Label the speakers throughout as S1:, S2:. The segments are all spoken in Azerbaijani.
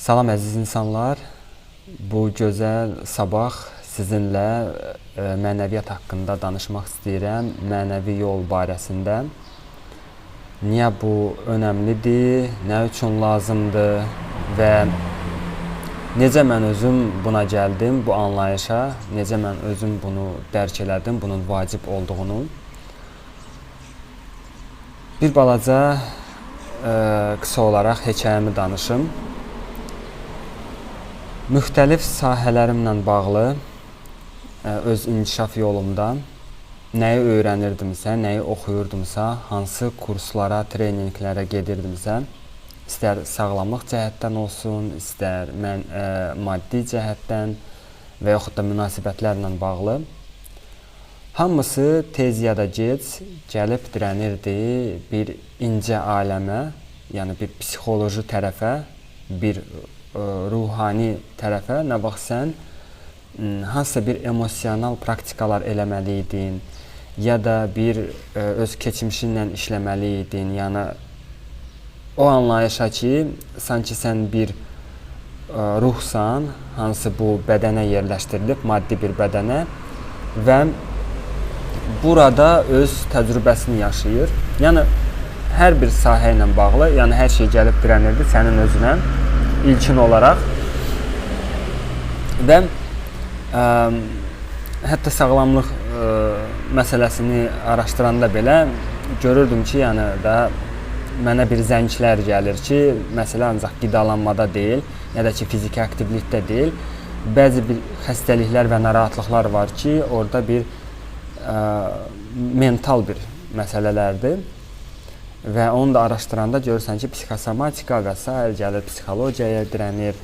S1: Salam əziz insanlar. Bu gözəl sabah sizinlə mənəviyyat haqqında danışmaq istəyirəm. Mənəvi yol barəsində. Niyə bu önəmlidir, nə üçün lazımdır və necə mən özüm buna gəldim, bu anlayışa, necə mən özüm bunu dərk elədim, bunun vacib olduğunu. Bir balaca qısa olaraq hekayəmi danışım. Müxtəlif sahələrimlə bağlı öz inkişaf yolumda nəyi öyrənirdimsə, nəyi oxuyurdumsa, hansı kurslara, treninqlərə gedirdimsə, istər sağlamlıq cəhətdən olsun, istər maddi cəhətdən və yaxud da münasibətlərlə bağlı, hamısı tez ya da gec gəlib dirənirdi bir incə aləmə, yəni bir psixoloji tərəfə, bir ruhani tərəfə. Nə vaxt sən hansısa bir emosional praktikalar eləməli idin, ya da bir öz keçmişinlə işləməli idin. Yəni o anlayışa ki, sanki sən bir ruhsan, hansı bu bədənə yerləşdirilib, maddi bir bədənə və burada öz təcrübəsini yaşayır. Yəni hər bir sahə ilə bağlı, yəni hər şey gəlib dirənirdi sənin özünə ilkin olaraq və hətta sağlamlıq məsələsini araşdıranda belə görürdüm ki, yəni da mənə bir zənglər gəlir ki, məsələ ancaq qidalanmada deyil, ya da ki, fiziki aktivlikdə deyil. Bəzi bir xəstəliklər və narahatlıqlar var ki, orada bir mental bir məsələlərdir. Və onu da araşdıranda görürsən ki, psixosomatika və s. gəlir, psixologiyaya dirənir.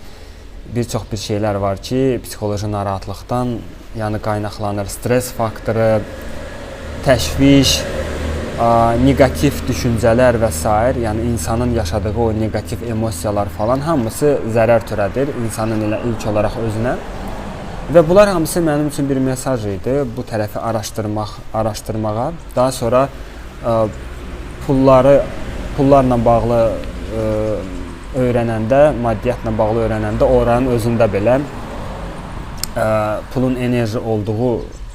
S1: Bir çox bir şeylər var ki, psixoloji narahatlıqdan yəni qaynaqlanır, stres faktoru, təşviş, negativ düşüncələr və s. Yəni insanın yaşadığı o negativ emosiyalar falan hamısı zərər törədir insanın elə ilk olaraq özünə. Və bunlar hamısı mənim üçün bir mesaj idi, bu tərəfi araşdırmağa. Daha sonra pullarla bağlı öyrənəndə, maddiyyatla bağlı öyrənəndə oranın özündə belə pulun enerji olduğu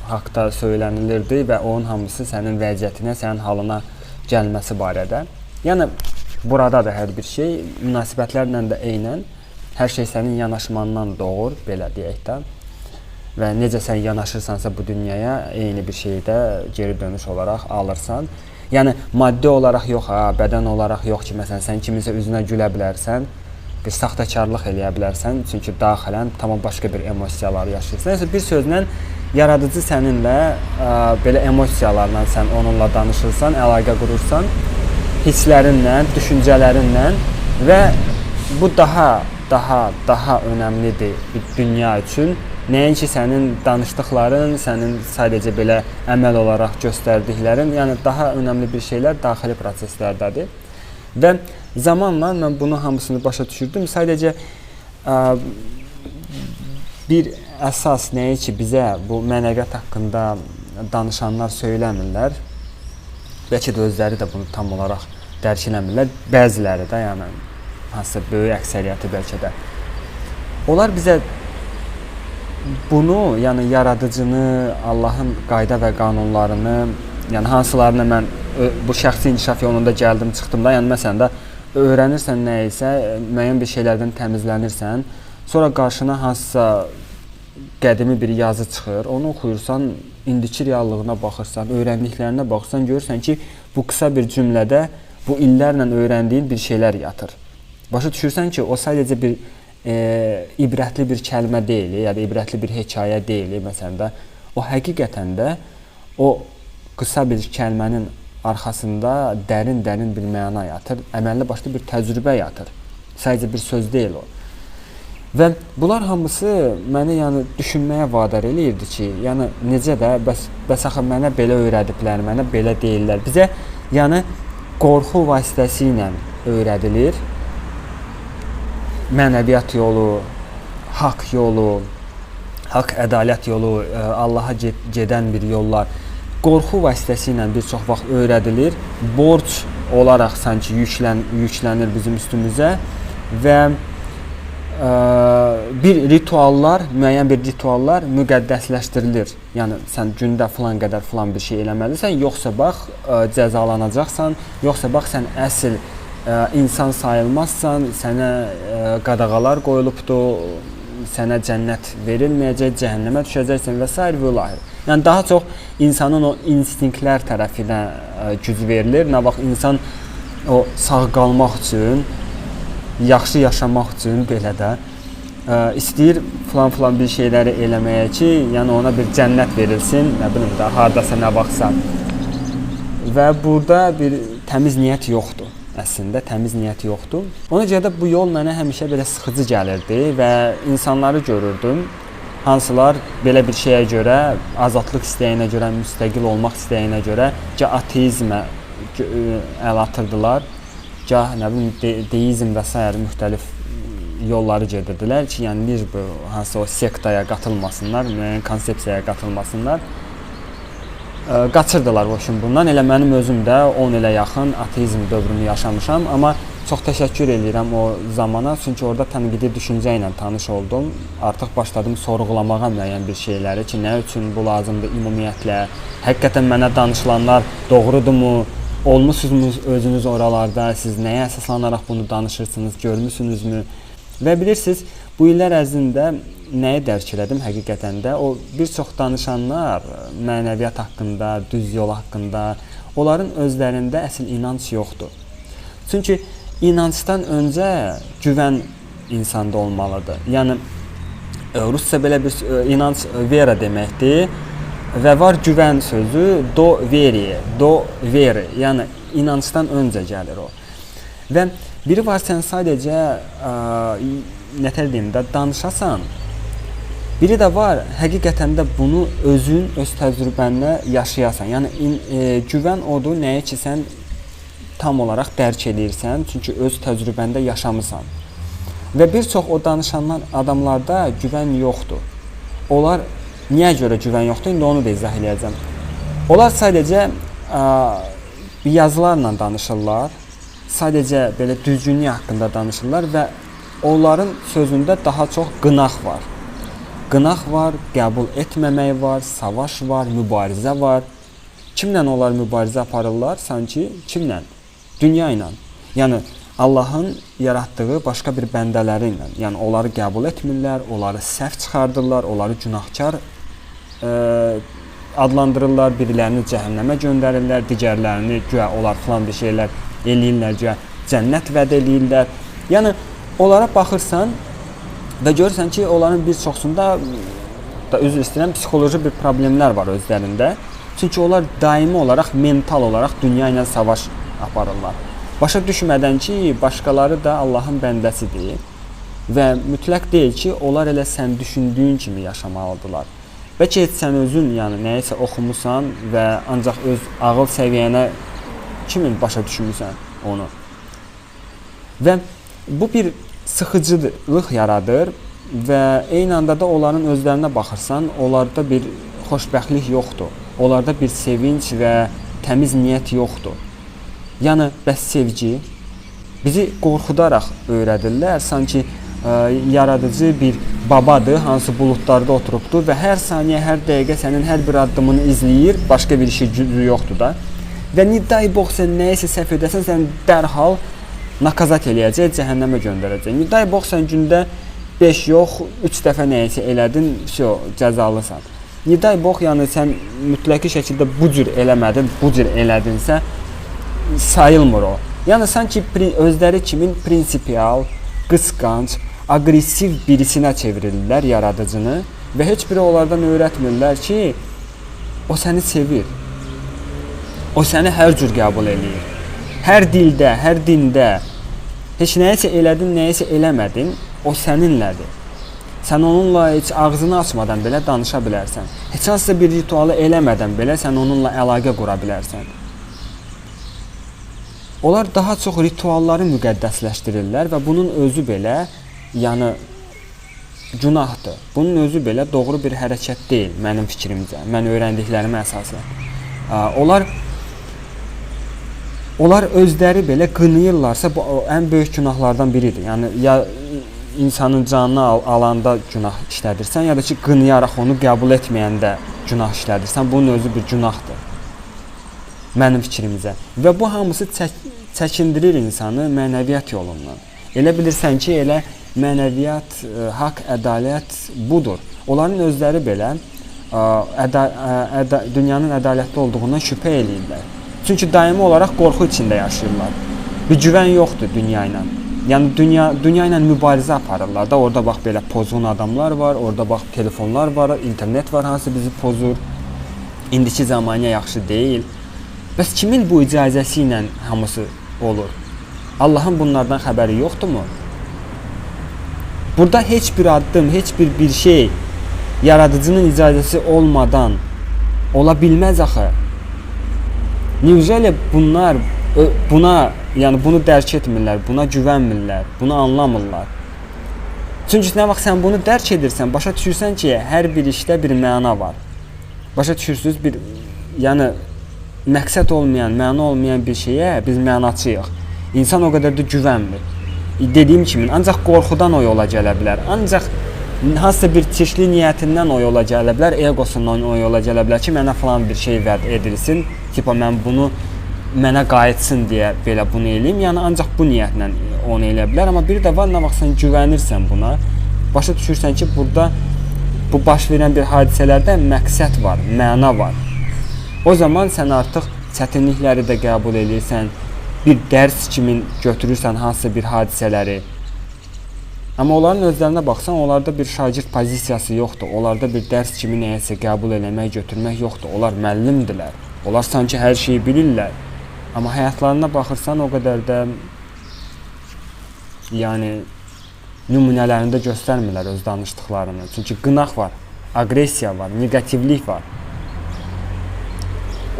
S1: haqda söylənilirdi və onun hamısı sənin vəziyyətinə, sənin halına gəlməsi barədə. Yəni burada da hər bir şey, münasibətlərlə də eynən hər şey sənin yanaşmandan doğur, belə deyək də. Və necə sən yanaşırsansa bu dünyaya, eyni bir şeydə geri dönüş olaraq alırsan. Yəni maddi olaraq yox, bədən olaraq yox ki, məsələn sən kiminsə üzünə gülə bilərsən, bir saxtakarlıq eləyə bilərsən, çünki daxilən tamam başqa bir emosiyalar yaşayırsan. Yəni bir sözlə yaradıcı səninlə belə emosiyalarla sən onunla danışırsan, əlaqə qurursan, hisslərinlə, düşüncələrinlə və bu daha önəmlidir bir dünya üçün. Nəinki sənin danışdıqların, sənin sadəcə belə əməl olaraq göstərdiklərin, yəni daha önəmli bir şeylər daxili proseslərdədir. Və zamanla mən bunu hamısını başa düşürdüm. Sadəcə bir əsas nəyi ki, bizə bu mənəviyyat haqqında danışanlar söyləmirlər, bəlkə də özləri də bunu tam olaraq dərk eləmirlər, bəziləri də, yəni hansısa böyük əksəriyyəti bəlkə də. Onlar bizə bunu, yəni yaradıcını, Allahın qayda və qanunlarını, yəni hansılarını mən bu şəxsi inkişaf yolunda gəldim, çıxdım da, yəni məsələn də öyrənirsən nə isə, müəyyən bir şeylərdən təmizlənirsən, sonra qarşına hansısa qədimi bir yazı çıxır, onu oxuyursan, indiki reallığına baxırsan, öyrəndiklərinə baxırsan, görürsən ki, bu qısa bir cümlədə bu illərlə öyrəndiyin bir şeylər yatır. Başa düşürsən ki, o sadəcə bir ibrətli bir kəlmə deyil, ya da ibrətli bir hekayə deyil, məsələn də o həqiqətən də o qısa bir kəlmənin arxasında dərin bir məna yatır, əməlli başlı bir təcrübə yatır, sadəcə bir söz deyil o. Və bunlar hamısı məni yəni düşünməyə vadar eləyirdi ki, yəni necə də, bəs axı mənə belə öyrədiblər, mənə belə deyirlər, bizə yəni qorxu vasitəsilə öyrədilir. Mənəviyyat yolu, haqq yolu, haqq ədalət yolu, Allaha gedən bir yollar qorxu vasitəsilə bir çox vaxt öyrədilir. Borc olaraq sanki yüklənir bizim üstümüzə və bir rituallar, müəyyən bir rituallar müqəddəsləşdirilir. Yəni sən gündə filan qədər filan bir şey eləməlisən, yoxsa bax cəzalanacaqsan, yoxsa bax sən əsl insan sayılmazsan, sənə qadağalar qoyulubdur, sənə cənnət verilməyəcək, cəhənnəmə düşəcəksən və s. və ilahi. Yəni daha çox insanın o instinktlər tərəfinə güc verilir. Nə vaxt insan o sağ qalmaq üçün, yaxşı yaşamaq üçün belə də istəyir filan bir şeyləri eləməyə ki, yəni ona bir cənnət verilsin, nə bilim də, hardasa nə vaxtsa. Və burada bir təmiz niyyət yoxdur. Əslində təmiz niyyət yoxdur. Ona görə də bu yol mənə həmişə belə sıxıcı gəlirdi və insanları görürdüm. Hansılar belə bir şeyə görə, azadlıq istəyinə görə, müstəqil olmaq istəyinə görə gah ateizmə əl atırdılar, gah nə bilim deizm və s. müxtəlif yolları gedirdilər ki, yəni bir hansı o sektaya qatılmasınlar, müəyyən konsepsiyaya qatılmasınlar. Qaçırdılar bundan. Elə mənim özüm də 10 ilə yaxın ateizm dövrünü yaşamışam, amma çox təşəkkür edirəm o zamana, çünki orada tənqidi düşüncə ilə tanış oldum. Artıq başladım sorğulamağa müəyyən bir şeyləri ki, nə üçün bu lazımdır ümumiyyətlə, həqiqətən mənə danışılanlar doğrudurmu, olmusunuz özünüz oralarda, siz nəyə əsaslanaraq bunu danışırsınız, görmüsünüzmü? Və bilirsiniz, bu illər ərzində nəyi dərk elədim həqiqətən də? O bir çox danışanlar mənəviyyat haqqında, düz yol haqqında, onların özlərində əsl inanc yoxdur. Çünki inancdan öncə güvən insanda olmalıdır. Yəni rusca belə bir inanc vera deməkdir və var güvən sözü do veri, yəni inancdan öncə gəlir o. Və biri var sən sadəcə nətər deyim də danışasan. Biri də var həqiqətən də bunu özün öz təcrübənlə yaşayasan. Yəni güvən odur nəyə ki sən tam olaraq dərk edirsən, çünki öz təcrübəndə yaşamısan. Və bir çox o danışanlar adamlarda güvən yoxdur. Onlar niyə görə güvən yoxdur? İndi onu da izah edəcəm. Onlar sadəcə yazılarla danışırlar, sadəcə belə düzgünlük haqqında danışırlar və onların sözündə daha çox qınaq var. Qınaq var, qəbul etməmək var, savaş var, mübarizə var. Kimlə onlar mübarizə aparırlar? Sanki kimlə? Dünya ilə. Yəni Allahın yaratdığı başqa bir bəndələri ilə. Yəni onları qəbul etmirlər, onları səhv çıxardırlar, onları günahkar adlandırırlar, birilərini cəhənnəmə göndərirlər, digərlərini güya onlar filan bir şeylər eləyirlər, güya cənnət vəd eləyirlər. Yəni onlara baxırsan və görürsən ki, onların bir çoxsunda üzr istəyirəm, psixoloji bir problemlər var özlərində. Çünki onlar daimi olaraq, mental olaraq dünya ilə savaş aparırlar. Başa düşmədən ki, başqaları da Allahın bəndəsidir və mütləq deyil ki, onlar elə sən düşündüyün kimi yaşamalıdırlar. Bəlkə sən özün yəni nəyisə oxumusan və ancaq öz ağıl səviyyənə kimin başa düşmüsən onu. Və bu bir sıxıcılıq yaradır və eyni anda da onların özlərinə baxırsan, onlarda bir xoşbəxtlik yoxdur. Onlarda bir sevinç və təmiz niyyət yoxdur. Yəni bəs sevgi bizi qorxudaraq öyrədirlər. Sanki yaradıcı bir babadır, hansı buludlarda oturubdur və hər saniyə, hər dəqiqə sənin hər bir addımını izləyir, başqa bir işi gücü yoxdur da. Və niday box sən nəyisə səhv edəsən, sən dərhal nakazat eləyəcək, cəhənnəmə göndərəcək. Niday box sən gündə 5 yox, 3 dəfə nəyisə elədin, cəzalısan. Niday box yəni sən mütləqi şəkildə bu cür eləmədin, bu cür elədinsə sayılmır o. Yəni sanki özləri kimin prinsipial, qısqanc, aqressiv birisinə çevirirlər yaradıcını və heç biri onlardan öyrətmirlər ki, o səni sevir. O səni hər cür qəbul eləyir. Hər dildə, hər dində heç nəyisə elədin, nəyisə eləmədin, o səninlədir. Sən onunla heç ağzını açmadan belə danışa bilərsən. Heç hansısa bir ritualı eləmədən belə sən onunla əlaqə qura bilərsən. Onlar daha çox ritualları müqəddəsləşdirirlər və bunun özü belə, yəni günahdır. Bunun özü belə doğru bir hərəkət deyil mənim fikrimcə, mən öyrəndiklərimə əsasən. Onlar özləri belə qınayırlarsa bu ən böyük günahlardan biridir. Yəni insanın canını alanda günah işlədirsən, ya da ki, qınayaraq onu qəbul etməyəndə günah işlədirsən, bunun özü bir günahdır. Mənim fikrimizə. Və bu hamısı çəkindirir insanı mənəviyyat yolundan. Elə bilirsən ki, elə mənəviyyat, haqq, ədalət budur. Onların özləri belə dünyanın ədalətli olduğundan şübhə eləyirlər. Çünki daimi olaraq qorxu içində yaşayırlar. Bir güvən yoxdur dünya ilə. Yəni dünya ilə mübarizə aparırlar da. Orada bax belə pozğun adamlar var, orada bax telefonlar var, internet var, hansı bizi pozur. İndiki zamaniyə yaxşı deyil. Bəs kimin bu icazəsi ilə hamısı olur? Allahın bunlardan xəbəri yoxdurmu? Burada heç bir addım, heç bir şey yaradıcının icazəsi olmadan ola bilməz axı. Necə bunlar bunu dərk etmirlər, buna güvənmirlər, bunu anlamırlar. Çünki nə vaxt sən bunu dərk edirsən, başa düşürsən ki, hər bir işdə bir məna var. Başa düşürsünüz, məqsəd olmayan, məna olmayan bir şeyə biz mənaçıyıq. İnsan o qədər də güvənmir. Dediyim kimi, ancaq qorxudan o yola gələ bilər. Ancaq hansısa bir çirkli niyyətindən o yola gələ bilər, egosundan o yola gələ bilər ki, mənə falan bir şey vəd edilsin, tipa mən bunu mənə qayıtsın deyə belə bunu eləyim. Yəni ancaq bu niyyətlə onu eləyə bilər. Amma bir də var, nə vaxt sən güvənirsən buna, başa düşürsən ki, burada bu baş verən bir hadisələrdə məqsəd var, məna var. O zaman sən artıq çətinlikləri də qəbul edirsən, bir dərs kimi götürürsən hansısa bir hadisələri. Amma onların özlərinə baxsan, onlarda bir şagird pozisiyası yoxdur. Onlarda bir dərs kimi nəyəsə qəbul eləmək, götürmək yoxdur. Onlar müəllimdirlər. Onlar sanki hər şeyi bilirlər. Amma həyatlarına baxırsan, o qədər də nümunələrində göstərmirlər öz danışdıqlarını. Çünki qınaq var, aqressiya var, negativlik var.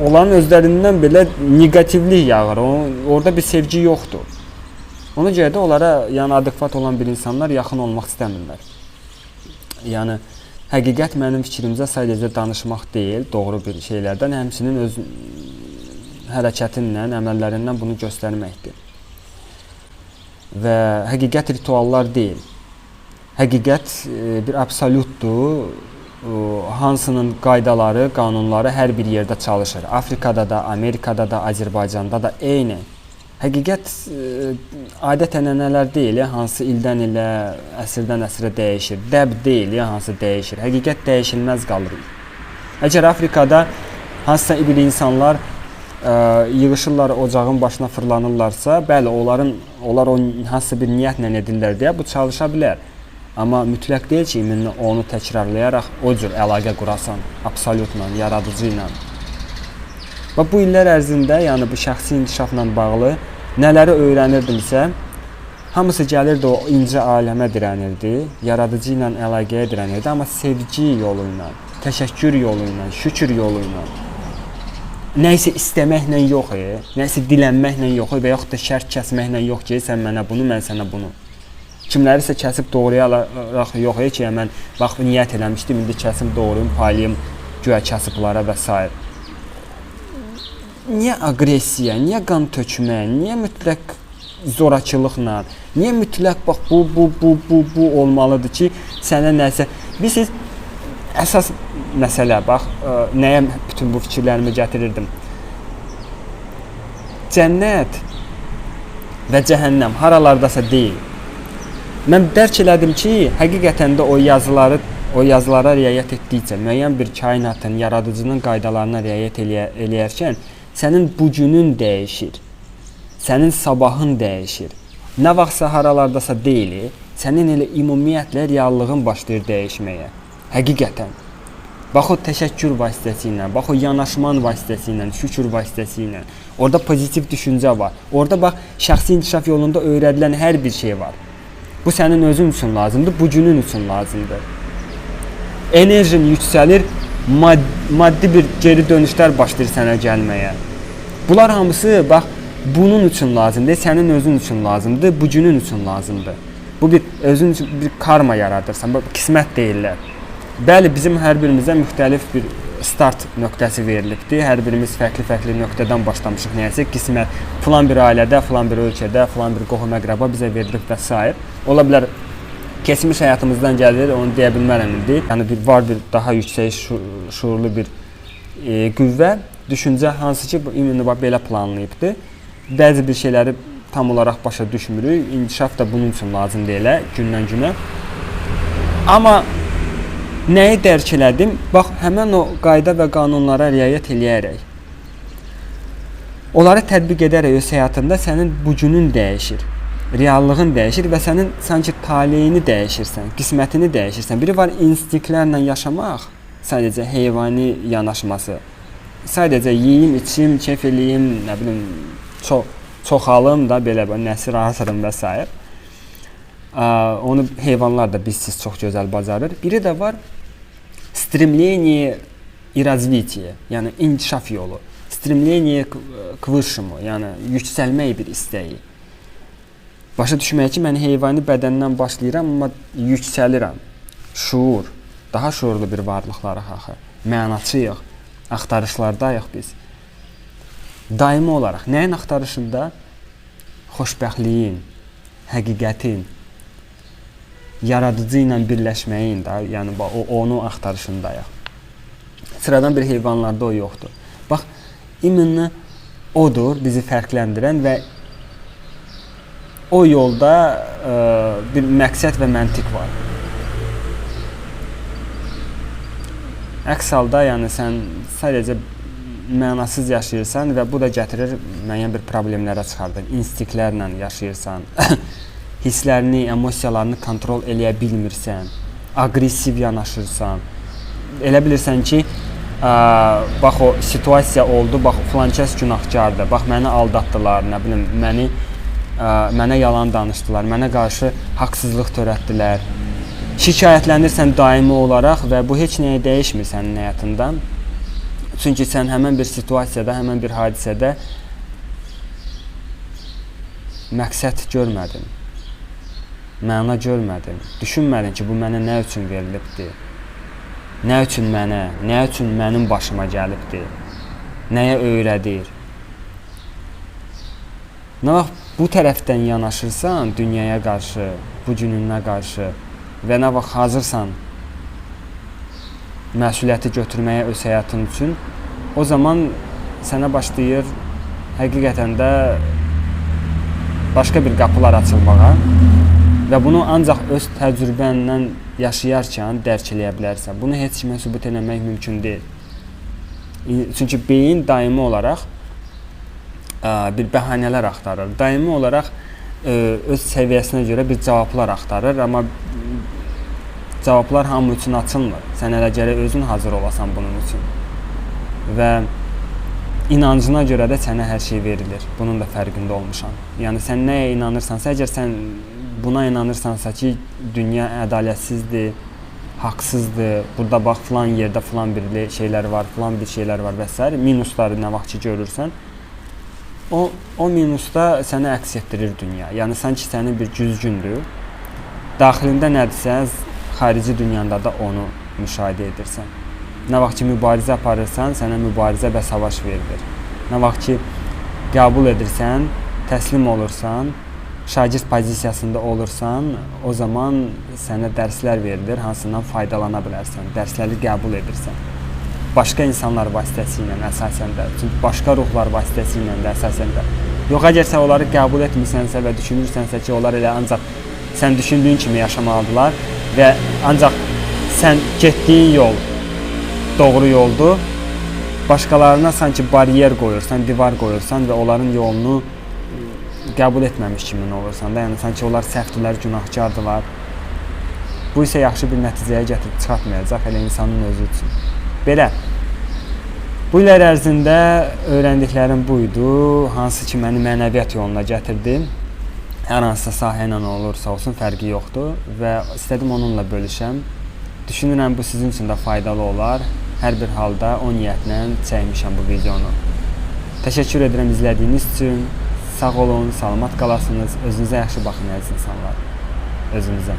S1: Onların özlərindən belə negativlik yağır. Orada bir sevgi yoxdur. Ona görə də onlara adekvat olan bir insanlar yaxın olmaq istəmirlər. Yəni həqiqət mənim fikrimcə sadəcə danışmaq deyil, doğru bir şeylərdən, həmçinin öz hərəkətinlə, əməllərindən bunu göstərməkdir. Və həqiqət rituallar deyil. Həqiqət bir absolutdur. Hansının qaydaları, qanunları hər bir yerdə çalışır. Afrikada da, Amerikada da, Azərbaycanda da eyni. Həqiqət adət-ənənələr deyil, hansı ildən ilə, əsrdən əsrə dəyişir. Dəb deyil, hansı dəyişir. Həqiqət dəyişilməz qalır. Əgər Afrikada hansısa ibli insanlar yığışırlar, ocağın başına fırlanırlarsa, bəli, onlar o hansısa bir niyyətlə edirlər deyə bu çalışa bilər. Amma mütləq deyil ki, onu təkrarlayaraq o cür əlaqə qurasan, absolutla, yaradıcı ilə. Və bu illər ərzində, bu şəxsi inkişafla bağlı nələri öyrənirdimsə, hamısı gəlirdi o incə aləmə dirənirdi, yaradıcı ilə əlaqəyə dirənirdi, amma sevgi yolu ilə, təşəkkür yolu ilə, şükür yolu ilə. Nəyisə istəməklə yox, nəyisə dilənməklə yox və yaxud da şərt kəsməklə yox ki, sən mənə bunu, mən sənə bunu. Kimləri isə kəsib doğrayaraq yox ki, mən bax niyyət eləmişdim, indi kəsim doğrayım, paylayım, güya kəsiblara və s. Niyə aqressiya, niyə qan tökmə, niyə mütləq zorakılıqla, niyə mütləq bax bu olmalıdır ki, sənə nəsə. Bilirsiniz, əsas məsələ, bax, nəyə bütün bu fikirlərimi gətirirdim. Cənnət və cəhənnəm haralardasa deyil. Mən dərk elədim ki, həqiqətən də o yazılara riayət etdikcə, müəyyən bir kainatın, yaradıcının qaydalarına riayət eləyərkən, sənin bugünün dəyişir, sənin sabahın dəyişir. Nə vaxtsa haralardasa deyil, sənin elə ümumiyyətlə reallığın başlayır dəyişməyə. Həqiqətən. Bax o təşəkkür vasitəsilə, bax o yanaşman vasitəsilə, şükür vasitəsilə. Orada pozitiv düşüncə var. Orada bax şəxsi inkişaf yolunda öyrədilən hər bir şey var. Bu sənin özün üçün lazımdır, bu günün üçün lazımdır. Enerjin yüksəlir, maddi bir geri dönüşlər başlayır sənə gəlməyə. Bunlar hamısı bax bunun üçün lazımdır, sənin özün üçün lazımdır, bu günün üçün lazımdır. Bu bir özün üçün bir karma yaradırsan, bu qismət deyirlər. Bəli, bizim hər birimizə müxtəlif bir start nöqtəsi verilibdir. Hər birimiz fərqli nöqtədən başlamışıq nəyəsə. Qismət filan bir ailədə, filan bir ölkədə, filan bir qohum-əqrəba bizə verilib və s. Ola bilər keçmiş həyatımızdan gəlir, onu deyə bilmərəm indi. Yəni var bir daha yüksək şuurlu bir qüvvə, düşüncə hansı ki imенно belə planlayıbdı. Bəzi bir şeyləri tam olaraq başa düşmürük. İnkişaf da bunun üçün lazım deyil gündən günə. Amma nəyi dərk elədim? Bax, həmin o qayda və qanunlara riayət eləyərək, onları tətbiq edərək öz həyatında sənin bu günün dəyişir. Reallığın dəyişir və sənin sanki taleyini dəyişirsən, qismətini dəyişirsən. Biri var instinktlərlə yaşamaq, sadəcə heyvani yanaşması. Sadəcə yeyim, içim, keyf eləyim, nə bilim, çoxalım da belə nəsil artırım və s. Onu heyvanlar da bizsiz çox gözəl bacarır. Biri də var stремление и развитие, yəni inkişaf yolu. Stремление к высшему, yəni yüksəlmək bir istəyi. Başa düşmək ki, mən heyvani bədəndən başlayıram, amma yüksəlirəm. Şuur, daha şuurlu bir varlıqlarıq axı. Mənaçıyıq, axtarışlardayıq biz. Daimi olaraq nəyin axtarışında? Xoşbəxtliyin, həqiqətin, yaradıcı ilə birləşməyin də, yəni onu axtarışındayıq. Sıradan bir heyvanlarda o yoxdur. Bax, imенно odur bizi fərqləndirən və o yolda bir məqsəd və məntiq var. Əks halda, yəni sən sadəcə mənasız yaşayırsan və bu da gətirir müəyyən bir problemlərə çıxardır. İnstinktlərlə yaşayırsan, hisslərini, emosiyalarını kontrol eləyə bilmirsən, aqressiv yanaşırsan. Elə bilirsən ki, bax o situasiya oldu, bax filankəs günahkardır, bax məni aldatdılar, nə bilim, mənə yalan danışdılar, mənə qarşı haqsızlıq törətdilər. Şikayətlənirsən daimi olaraq və bu heç nəyə dəyişmir sənin həyatında. Çünki sən həmən bir situasiyada, həmən bir hadisədə məqsəd görmədin, məna görmədin, düşünmədin ki, bu mənə nə üçün verilibdir, nə üçün mənə, nə üçün mənim başıma gəlibdir, nəyə öyrədir. Nə vaxt bu tərəfdən yanaşırsan dünyaya qarşı, bu gününə qarşı və nə vaxt hazırsan məsuliyyəti götürməyə öz həyatın üçün, o zaman sənə başlayır həqiqətən də başqa bir qapılar açılmağa və bunu ancaq öz təcrübənlə yaşayarkən dərk eləyə bilərsən. Bunu heç kimə sübut eləmək mümkün deyil. Çünki beyin daimi olaraq bir bəhanələr axtarır. Daimi olaraq öz səviyyəsinə görə bir cavablar axtarır, amma cavablar hamı üçün açılmır. Sən elə gərək özün hazır olasan bunun üçün. Və inancına görə də sənə hər şey verilir. Bunun da fərqində olmuşam. Yəni sən nəyə inanırsansa, əgər sən buna inanırsansa ki, dünya ədalətsizdir, haqsızdır, burada bax filan yerdə filan bir şeylər var, filan bir şeylər var və s. minusları nə vaxt ki görürsən, o minusda sənə əks etdirir dünya. Yəni sanki sənin bir güzgündür. Daxilində nədirsə, xarici dünyanda da onu müşahidə edirsən. Nə vaxt ki mübarizə aparırsan, sənə mübarizə və savaş verilir. Nə vaxt ki qəbul edirsən, təslim olursan, şagird pozisiyasında olursan, o zaman sənə dərslər verilir, hansından faydalana bilərsən, dərsləri qəbul edirsən. Başqa insanlar vasitəsilə əsasən də, çünki başqa ruhlar vasitəsilə də əsasən də. Yox, əgər sən onları qəbul etmirsənsə və düşünürsənsə ki, onlar elə ancaq sən düşündüyün kimi yaşamalıdırlar və ancaq sən getdiyin yol doğru yoldur, başqalarına sanki bariyer qoyursan, divar qoyursan və onların yolunu qəbul etməmiş kimi olursan da, yəni sanki onlar səhvdilər, günahkardılar. Bu isə yaxşı bir nəticəyə gətirib çıxartmayacaq, elə insanın özü üçün. Belə, bu illər ərzində öyrəndiklərim buydu, hansı ki məni mənəviyyat yoluna gətirdi. Hər hansısa sahə ilə olursa olsun, fərqi yoxdur və istədim onunla bölüşəm. Düşünürəm bu sizin üçün də faydalı olar. Hər bir halda o niyyətlə çəkmişəm bu videonu. Təşəkkür edirəm izlədiyiniz üçün. Sağ olun, salamat qalasınız. Özünüzə yaxşı baxın əziz insanlar. Özünüzə.